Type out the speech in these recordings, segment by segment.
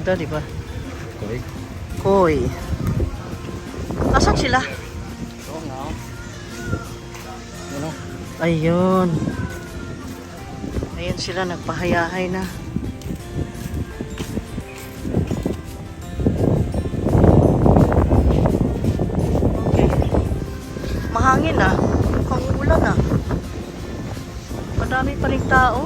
ganda, di ba? Koy. Koi. Nasaan sila? Oo nga. Ano? Ayun. Ayun sila, nagpahayahay na. Okay. Mahangin na. Mukhang uulan na. Madami pa rin tao.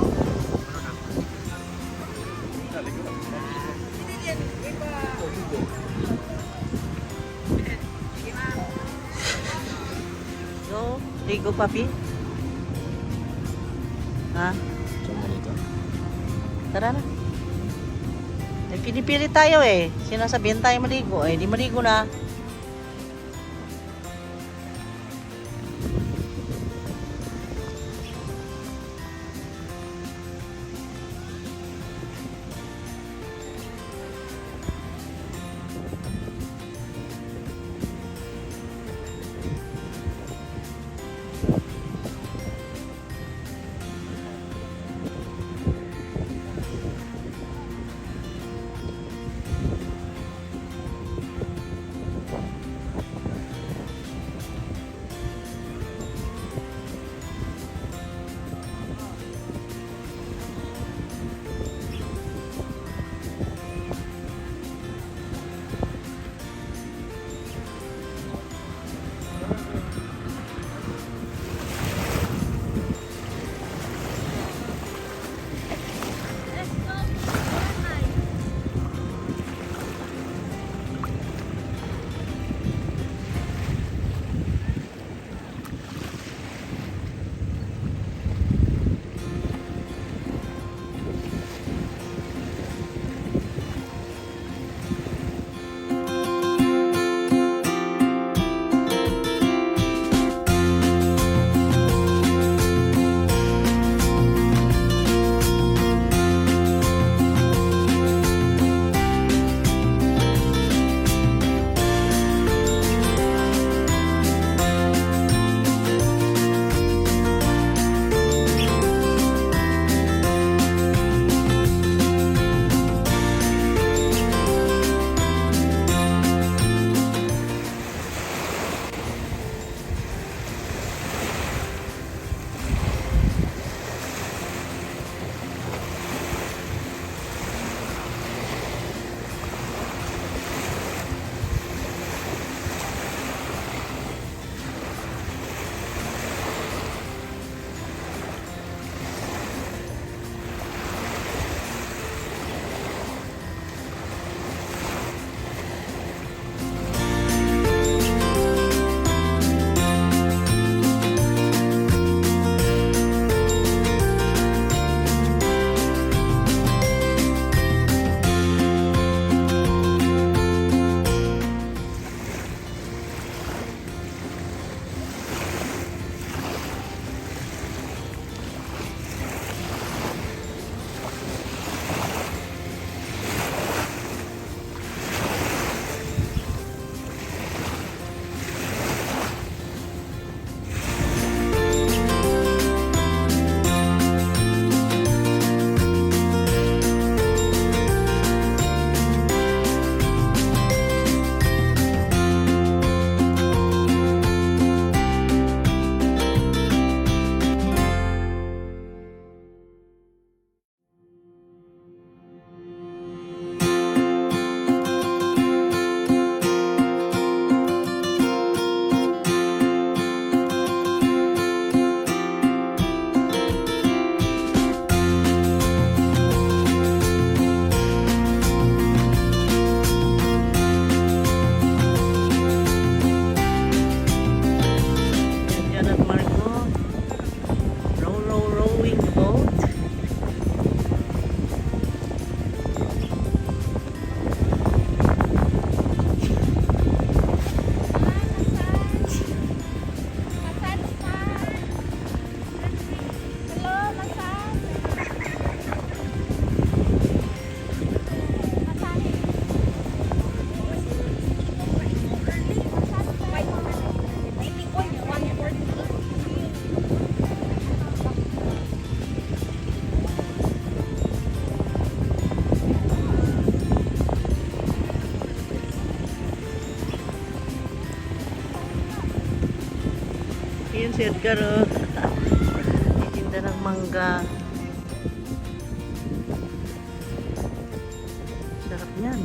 So, ligo papi? Ha? Saan dito? Tara na. Eh, pinipili tayo eh. Sinasabihan tayo maligo. Eh, di maligo na. Ayun si Edgar, oh. Titinda ng mangga. Sarap yan.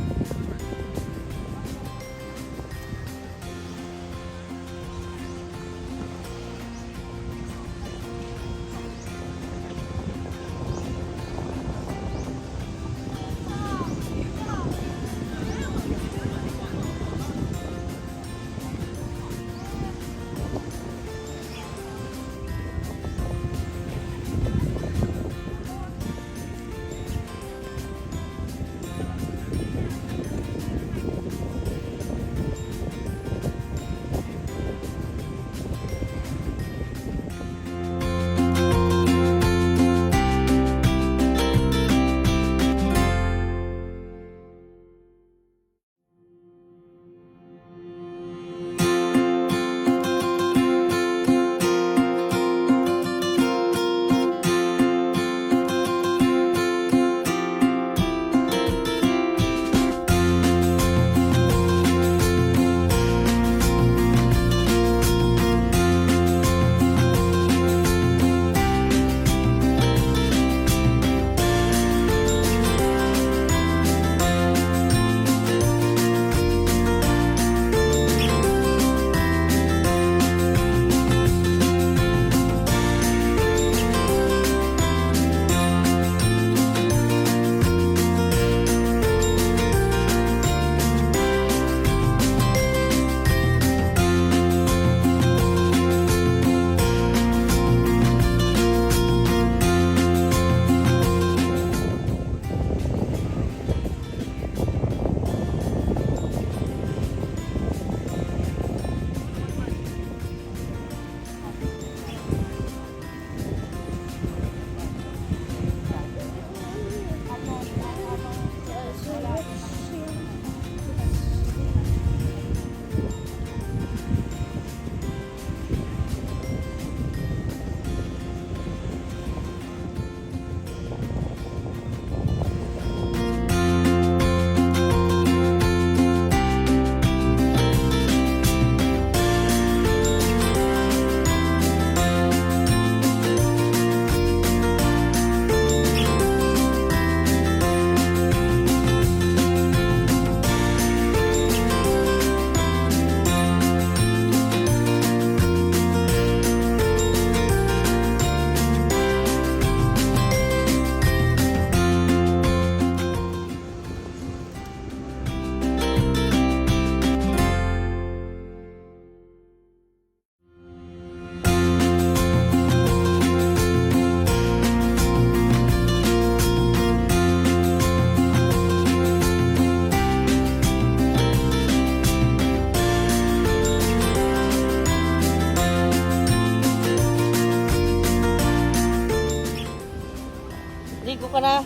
Ligo ka na.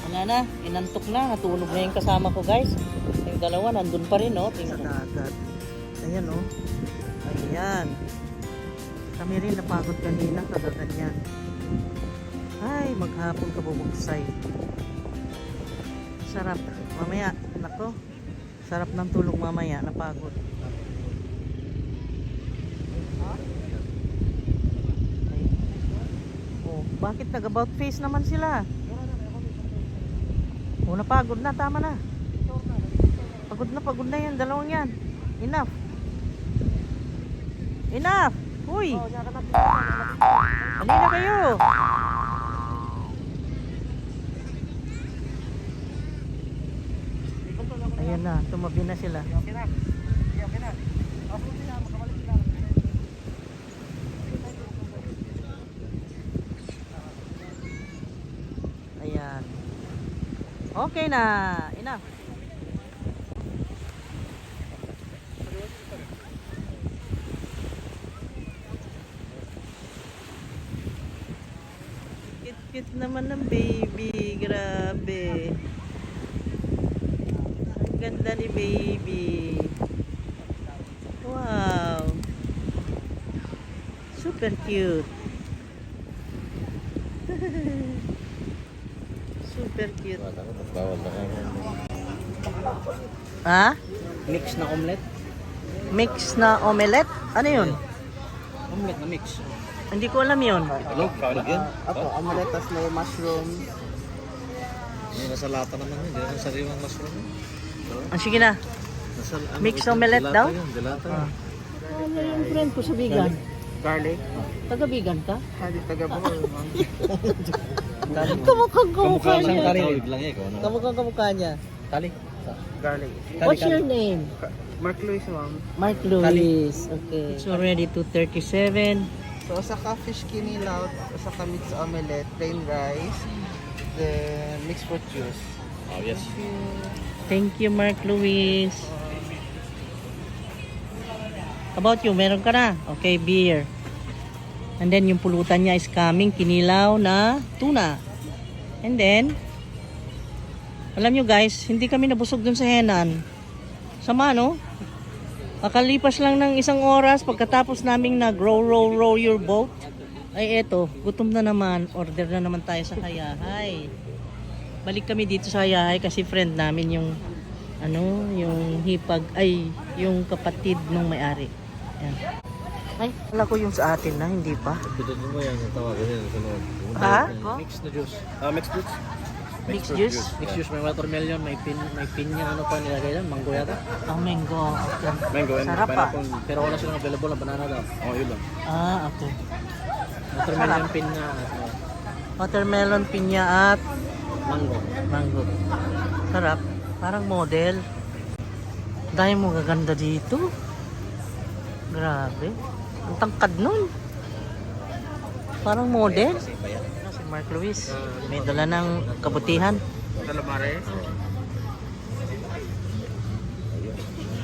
Wala na, inantok na. Natulog na yung kasama ko, guys. Yung dalawa, nandun pa rin, oh. Tingnan sa dagat. Ayan, oh. Ayan. Kami rin napagod kanina, kagaganyan. Ay, maghapon ka bubuksay. Sarap. Mamaya, nako. Sarap ng tulog mamaya, napagod. Bakit nag-about face naman sila? O, napagod na, tama na. Pagod na yan, dalawang yan. Enough. Enough! Uy! Halina kayo! Ayan na, tumabi na sila. Ayan. Okay na. Enough. Cute naman ng baby. Grabe. Ang ganda ni baby. Wow. Super cute. Super cute. Bawal na kayo. Ha? Mix na omelet. Mix na omelette? Ano yun? Omelette na mix. Hindi ko alam yun. Itlog? Itlog yan? Apo, omelette tas may mushroom. Yung nasa lata naman yun. Hindi naman sariwang mushroom. Ah, sige na. Nasa, Mix omelette dilata daw? Yun, dilata. Ah. Ano yung friend ko sa vegan? Garlic. Taga-vegan ka? Hadi taga Bohol, ma'am. Kamukhang Kamukha kamukha lang niya. tawid lang eh. Ikaw na. Kamukhang kamukha niya. Tali. Garlic. What's your name? Mark Luis, ma'am. Mark Luis. Okay. It's already 2:37. So, sa ka fish kinilaw, sa ka mix omelette, plain rice, then mixed fruit juice. Oh, yes. Thank you, Mark Luis. About you, meron ka na? Okay, beer. And then, yung pulutan niya is coming, kinilaw na tuna. And then, alam nyo guys, hindi kami nabusog dun sa Henan. Sama, no? Makalipas lang ng 1 oras pagkatapos naming row your boat. Ay eto, gutom na naman. Order na naman tayo sa Hayahay. Balik kami dito sa Hayahay kasi friend namin yung yung hipag ay yung kapatid ng may-ari. Yan. Ay, wala ko yung sa atin na, hindi pa. Pitutin mo yan. Yung tawagan yan. Sunod. Ha? Mix na juice. Mixed fruits. Mixed juice? Mixed juice. May watermelon, may pinya, ano pa nilagay lang. Mango yata. Ang mango. Okay. Mango and Sarap pineapple. Pero wala silang available na banana daw. Oh, yun lang. Ah, okay. Watermelon, pinya, Watermelon, pinya at mango. mango. Sarap. Parang model. Dahil mo gaganda dito. Grabe. Ang tangkad nun. Parang model. Si Mark Luis. May dala ng kabutihan. Calamares.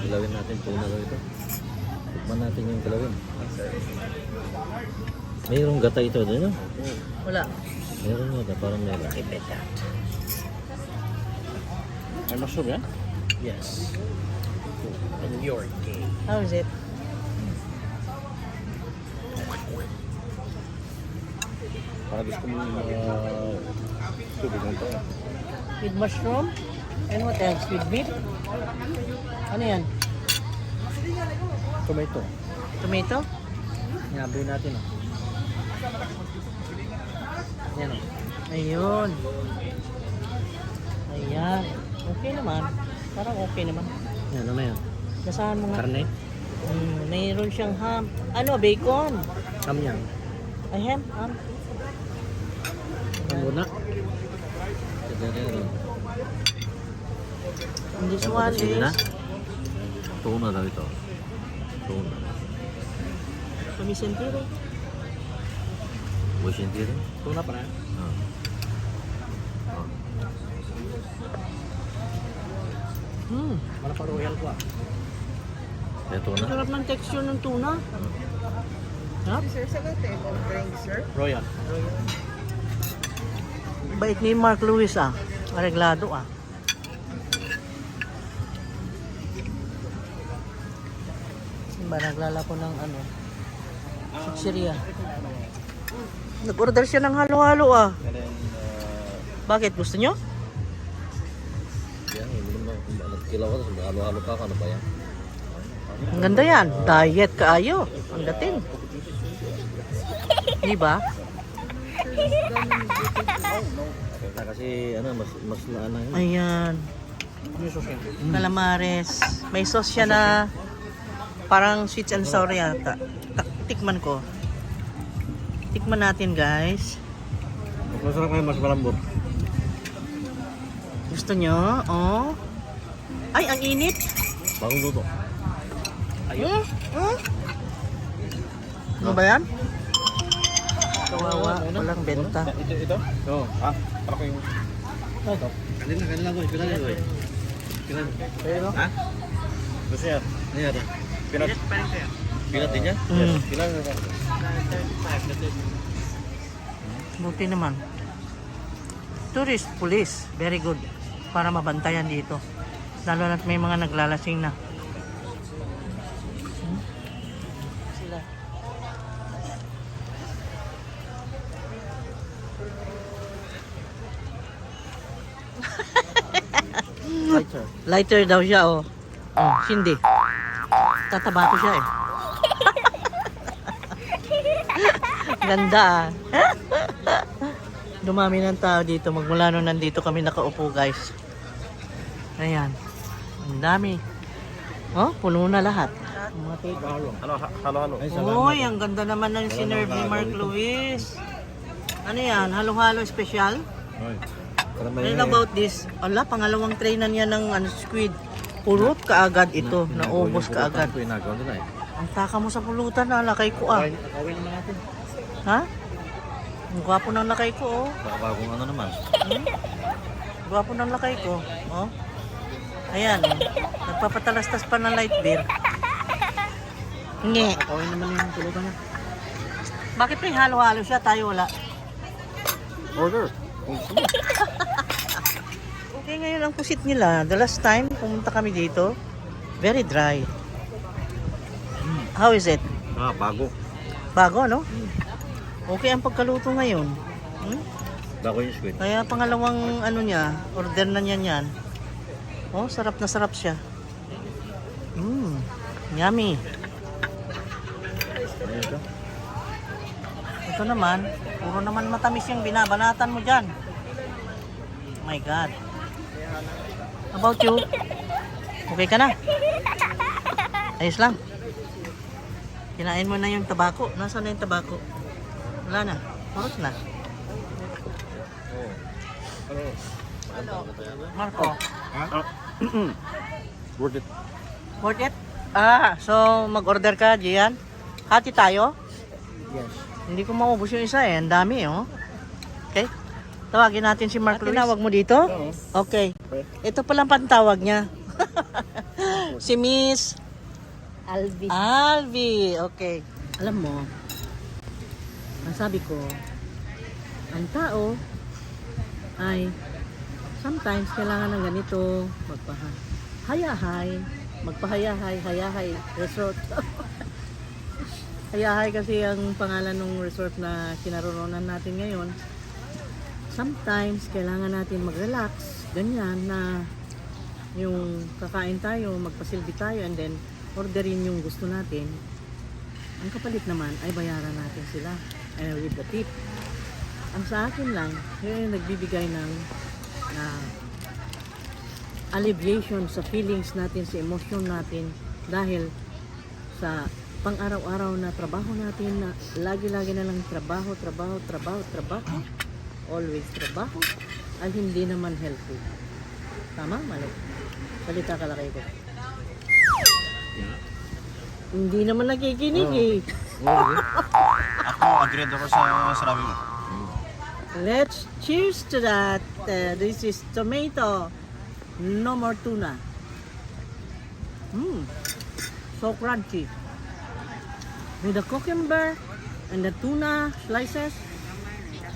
Kilawin natin tuna daw ito. Tikman natin yung kilawin. Mayroong gata ito din, no? Wala. Meron yata, parang meron. May mushroom yan? Yes. And your game. How is it? Para gusto mo tubig ng ito. With mushroom? And what else? With meat? Ano yan? Tomato. Tomato? Inaboy natin, oh. Yan, oh. Ayun. Ayan. Okay naman. Parang okay naman. Yan, ano yan? Nasahan mo nga. Karne? Mayroon siyang ham. Ano? Bacon? Ham yan. Ay, ham? Ham? Ang muna. And this one is Tuna daw ito. Tuna. Kamisentiro. Bush and tiro? Tuna pa na. Wala pa royal ko ah. Kaya tuna? Ang sarap ng texture ng tuna. Sarap. Sir, sa table drink, sir? Royal. Bait ni Mark Luis ah. Areglado ah. Ba naglalako ng ano? Chicheria. Nag-order siya ng halo-halo ah. And then, Bakit? Gusto nyo? yan, hindi naman kung kilaw ka, tapos halo-halo ka, ano ba yan? Ang ganda yan. Diet kaayo. Ang dating. Di ba? Kasi ano, mas naano yun. Ayan. Calamares. May sauce siya na parang sweet and sour yata. Tikman ko. Tikman natin guys. Masarap ngayon, mas malambot. Gusto nyo? Oh. Ay, ang init. Bagong luto. Ayun. Ano ba yan? Kawawa. Walang benta. Ito? Oo. Ah, para ko yung... Ito. Kanila ko. Pilan ko eh. Pilan. Pero? Ha? Gusto yan. Ano yan? Pinat. Pinat din yan? Mm. Pilan ko. Buti naman. Tourist police. Very good. Para mabantayan dito. Lalo na't may mga naglalasing na. Sila. Lighter. Lighter daw siya oh. Oh, hindi. Tataba ko siya eh. Ganda ah. Dumami ng tao dito. Magmula nung nandito kami nakaupo guys. Ayan. Ang dami. Oh, puno na lahat. Mga take-halo. Halo. Uy, ang ganda naman ng sinerve ni Mark Luis. Ano yan? Halo-halo special? What about this? Ala, pangalawang tray na niya ng squid. Pulot kaagad ito. Naubos kaagad. Ang taka mo sa pulutan na. Lakay ko ah. Kawin naman natin. Ha? Ang gwapo ng lakay ko oh. Baka bagong ano naman. Gwapo ng lakay ko. Oh. Ayan. Oh. Nagpapatalastas pa ng light beer. Nge. Kawin naman yung tulutan niya. Bakit may halo-halo siya? Tayo wala. Order. Okay, ngayon ang pusit nila. The last time pumunta kami dito, very dry. How is it? Bago. Bago, no? Okay ang pagkaluto ngayon. Bago yung squid. Kaya pangalawang ano niya, order na niya yan. Oh, sarap na sarap siya. Yummy. Ito naman, puro naman matamis yung binabanatan mo dyan. Oh my God. How about you? Okay ka na? Ayos lang. Kinain mo na yung tabako. Nasaan na yung tabako? Wala na. Purot na. Marco. Worth it. Worth it? Ah, so mag-order ka, Gian? Hati tayo? Yes. Hindi ko maubos yung isa eh. Ang dami oh. Okay. Tawagin natin si Mark Luis. Tinawag mo dito? Okay. Ito palang pantawag niya. Si Miss Alvi. Okay. Alam mo, ang sabi ko, ang tao ay sometimes kailangan ng ganito, magpahayahay resort. Hayahay kasi ang pangalan ng resort na kinaroroonan natin ngayon. Sometimes kailangan natin mag-relax, ganyan na yung kakain tayo, magpasilbi tayo and then orderin yung gusto natin. Ang kapalit naman ay bayaran natin sila with the tip. Ang sa akin lang, yun yung nagbibigay ng alleviation sa feelings natin, sa emosyon natin dahil sa pang-araw-araw na trabaho natin na lagi-lagi na lang trabaho, always trabaho ay hindi naman healthy. Tama? Mali? Salita ka lakay ko. Hindi naman nakikinig eh. Ako, agreed ako sa sarabi mo. Let's cheers to that. This is tomato. No more tuna. So crunchy. With the cucumber and the tuna slices.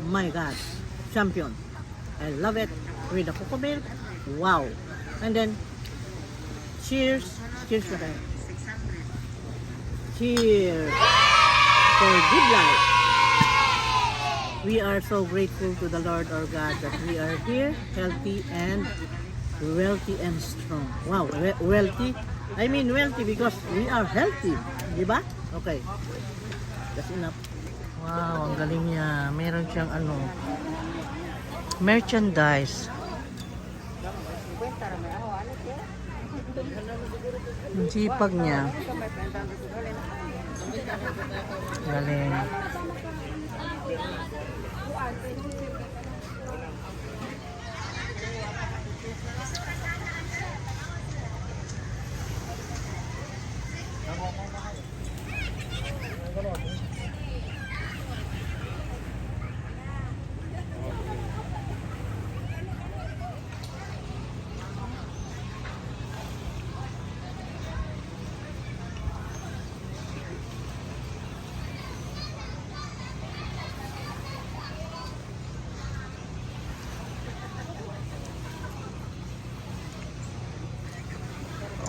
My God. Champion. I love it. With the cocoa milk. Wow. And then, cheers. Cheers to that. Cheers. For good life. We are so grateful to the Lord our God that we are here, healthy and wealthy and strong. Wow, wealthy. I mean wealthy because we are healthy. Diba? Okay. That's enough. Wow, ang galing niya. Meron siyang merchandise. Ang sipag niya. Galing.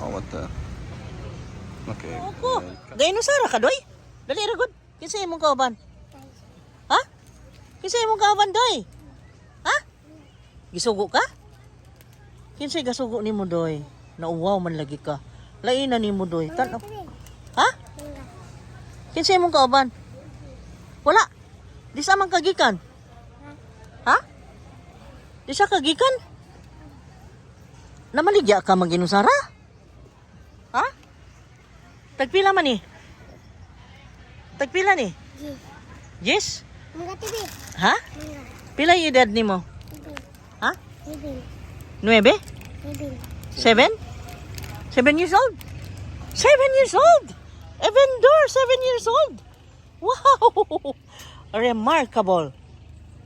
Oh, what the? Okay. Opo. Dinosaur ka, doy? Dali ra gud. Kinsa imong kauban? Ha? Kinsa imong kauban, doy? Ha? Gisugo ka? Kinsa gasugo nimo, doy? Nauwaw man lagi ka. Laina ni mo doy. Tan. Ha? Kinsay mong kauban? Wala. Di sa man kagikan. Ha? Di sa kagikan? Namaligya ka mag-inusara? Ha? Tagpila man ni? Tagpila ni? Yes? Mangga TV. Ha? Mangga. Pila yung edad ni mo? Ibil. Ha? Ibil. 9? Ibil. 7? 7 years old? 7 years old! Evendor, 7 years old! Wow! Remarkable.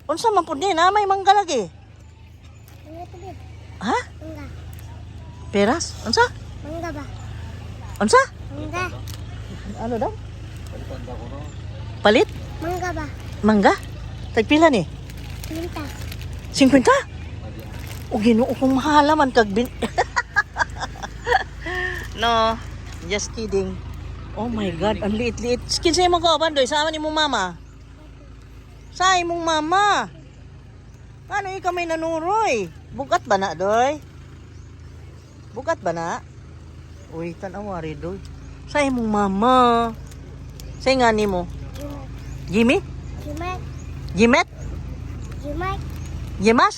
Unsa man pud ni na may mangga lagi? Mangga TV. Ha? Mangga. Peras? Unsa? Mangga ba? Unsa? Mangga. Ano daw? Palit? Mangga ba? Mangga? Tagpila ni? Mintas. 50? O Ginoo kung mahalaman kag bin... No, just kidding. Oh my God, ang liit-liit. Kinsay mo ko, Bandoy? Sama ni mong mama? Sa imong mama? Ano ikaw may nanuroy? Bugat ba na, Doy? Bugat ba na? Uy, tanawa rin, Doy. Sa imong mama? Sa nga ni mo? Jimat. Jimmy? Jimat. Jimet? Jimat. Jimas?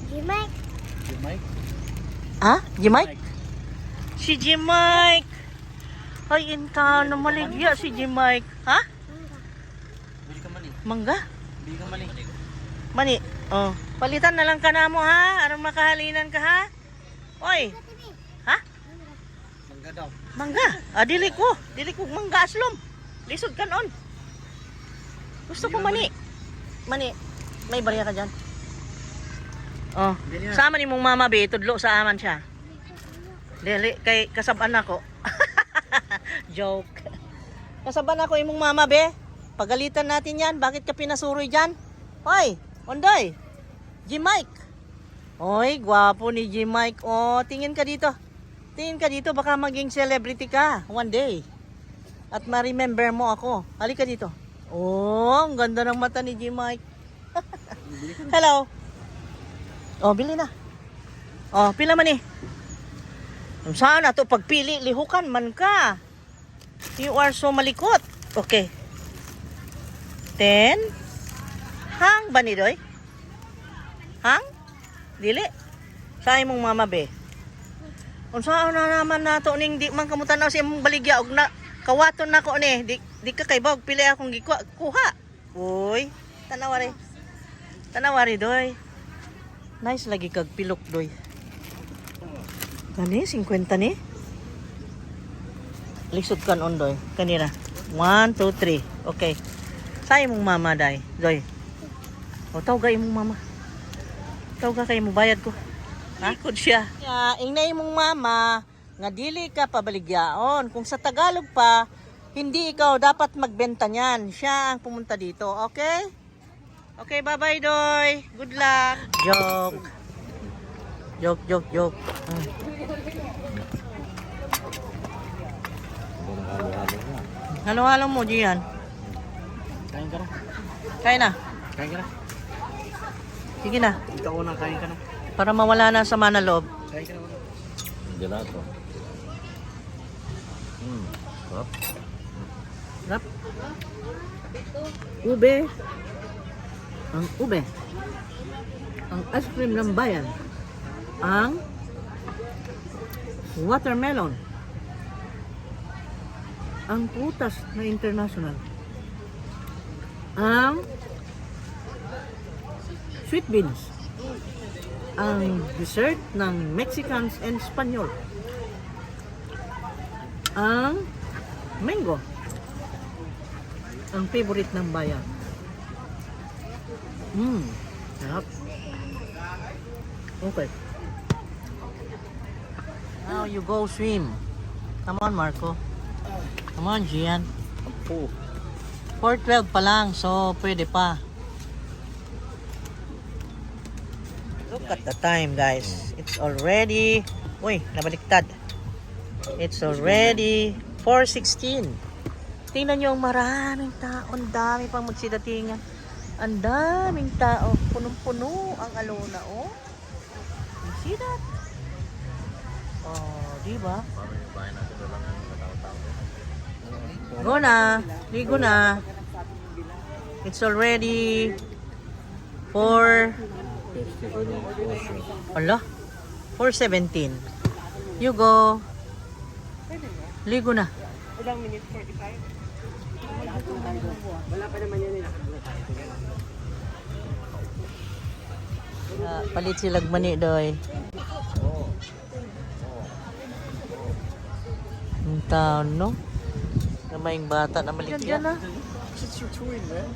Jimat. Ha? Jimike? Si Jimike. Ay, inta na maligya si Jimike. Ha? Mangga? Mani. Oh, palitan na lang ka na mo ha. Aron makahalinan ka ha. Oy. Ha? Mangga daw. Mangga. Ah, dili ko mangga aslom. Lisod kanon. Gusto ko mani. Mani. May barya ka dyan. Oh, sama ni mong mama be, tudlo sa aman siya. Dili kay kasaban ako. Joke. Kasaban ako imong mama be. Pagalitan natin 'yan. Bakit ka pinasuroy diyan? Hoy, Ondoy. G-Mike. Oy, gwapo ni G-Mike. Oh, tingin ka dito. Tingin ka dito baka maging celebrity ka one day. At ma-remember mo ako. Halika dito. Oh, ang ganda ng mata ni G-Mike. Hello. Oh, bili na. Oh, pila man eh. Saan na to pagpili? Lihukan man ka. You are so malikot. Okay. 10. Hang ba ni Doy? Hang? Dili. Sa imong mama be. Unsa na naman nato ning di man kamutan sa imong baligya og na kawaton nako ni. Di ka kay bawg pili akong kuha. Uy, tanawari. Tanawari Doy. Nice lagi kag pilok Doy. Kani 50 ni. Lisod kan on Doy. Kanira. 1 2 3. Okay. Sa imong mama Day. Doy. O tawag imong mama. Tawag kay mo bayad ko. Ha? Ikod siya. Ya, ingna imong mama nga dili ka pabaligyaon. Kung sa Tagalog pa, hindi ikaw dapat magbenta niyan. Siya ang pumunta dito. Okay? Okay, bye-bye, Doy. Good luck. Joke. Joke. Halo-halo mo, Gian. Kain ka na. Kain na. Kain ka na. Sige na. Ikaw unang kain ka na. Para mawala na ang sama na loob. Kain ka na una. Gelato. Sarap. Sarap. Ube. Ang ube. Ang ice cream ng bayan. Ang watermelon. Ang putas na international. Ang sweet beans. Ang dessert ng Mexicans and Spanyol. Ang mango. Ang favorite ng bayan. Sarap. Okay. Now you go swim. Come on, Marco. Come on, Gian. Ampo. 4:12 pa lang, so pwede pa. Look at the time, guys. It's already... Uy, nabaliktad. It's already 4:16. Tingnan nyo, maraming tao. Ang dami pang magsidatingan. Ang daming tao. Punong-puno ang Alona, oh. You see that? Oh, Diba? Go na. Ligo na. It's already 4... Ala? 4:17. You go. Ligo na. Ilang minutes? 45? Wala pa naman yan Palit si Lagmani doy. Ang taon, no? Namaying bata na maliit yan. It's your chewing, man.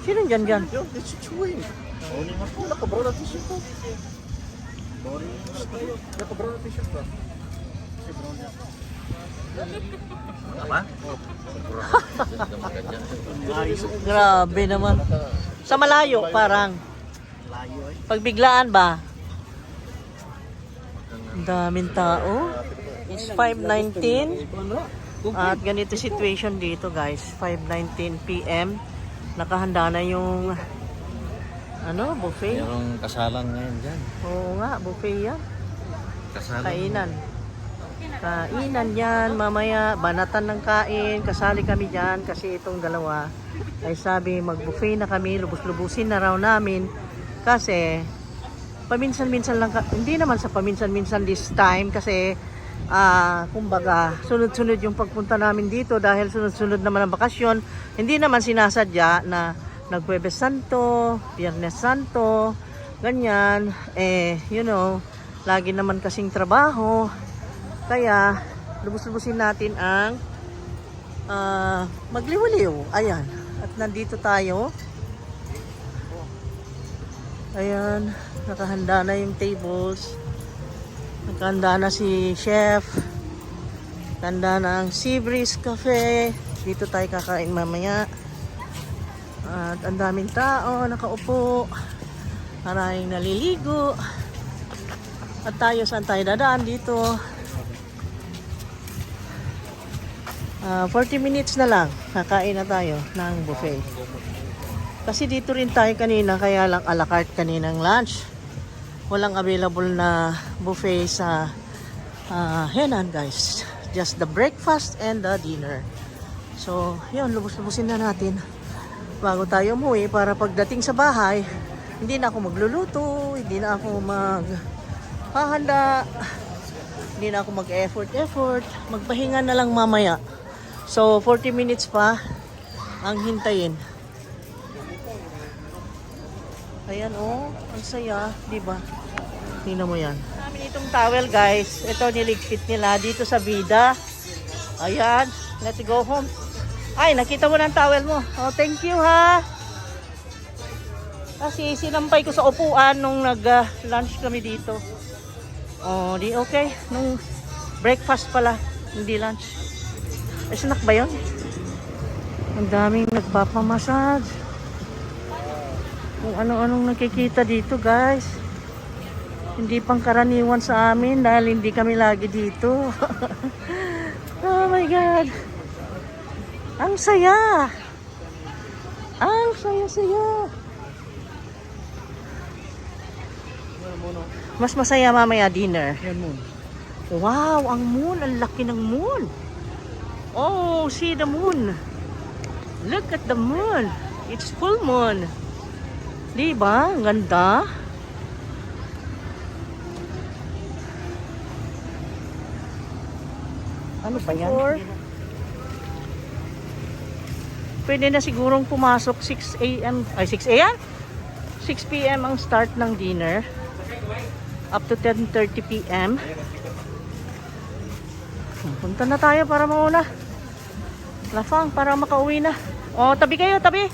Sino dyan? Yo, it's your chewing. Oni nga po, nakabro na t-shirt ko. Nakabro na t-shirt ko. Apa? Grabe naman. Sa malayo, parang. Pagbiglaan ba? Ang daming tao. It's 5:19. At ganito situation dito guys. 5:19 PM. Nakahanda na yung buffet. Yung kasalan ngayon dyan. Oo nga, buffet yan. Kasalan. Kainan. Kainan yan, mamaya, banatan ng kain, kasali kami dyan kasi itong dalawa ay sabi mag-buffet na kami, lubos-lubusin na raw namin kasi paminsan-minsan lang, hindi naman sa paminsan-minsan this time kasi kumbaga sunod-sunod yung pagpunta namin dito dahil sunod-sunod naman ang bakasyon, hindi naman sinasadya na nag-Huwebes Santo, Biyernes Santo, ganyan, lagi naman kasing trabaho. Kaya, lubos-lubusin natin ang magliwaliw. Ayan. At nandito tayo. Ayan. Nakahanda na yung tables. Nakahanda na si chef. Nakahanda na ang Sea Breeze Cafe. Dito tayo kakain mamaya. At ang daming tao nakaupo. Maraming naliligo. At tayo, saan tayo dadaan dito? 40 minutes na lang, kakain na tayo ng buffet. Kasi dito rin tayo kanina, kaya lang a la carte kaninang lunch. Walang available na buffet sa Henan guys. Just the breakfast and the dinner. So, yun, lubos-lubusin na natin bago tayo umuwi para pagdating sa bahay, hindi na ako magluluto, hindi na ako maghahanda, hindi na ako mag-effort, magpahinga na lang mamaya. So, 40 minutes pa ang hintayin. Ayan, ang saya, di ba? Tingnan mo yan. Namin itong towel, guys. Ito, niligpit nila dito sa Vida. Ayan, let's go home. Ay, nakita mo ng towel mo. Oh, thank you, ha. Kasi sinampay ko sa upuan nung nag-lunch kami dito. Oh, di okay. Nung breakfast pala, hindi lunch. Ay, snack ba yun? Ang daming nagpapamassage. Kung ano-anong nakikita dito, guys. Hindi pang karaniwan sa amin dahil hindi kami lagi dito. Oh my God. Ang saya. Ang saya-saya. Mas masaya mamaya dinner. Wow, ang moon. Ang laki ng moon. Oh, see the moon. Look at the moon. It's full moon. Diba? Ang ganda. Ano ba yan? Pwede na sigurong pumasok 6 a.m. Ay, 6 a.m.? 6 p.m. ang start ng dinner. Up to 10:30 p.m. Punta na tayo para mauna. Lafang, para makauwi na. O, tabi kayo, tabi.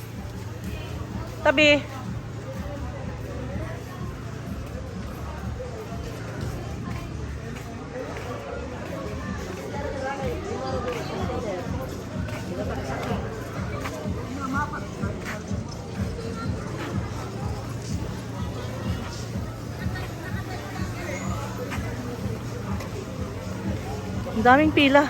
Tabi. Ang daming pila.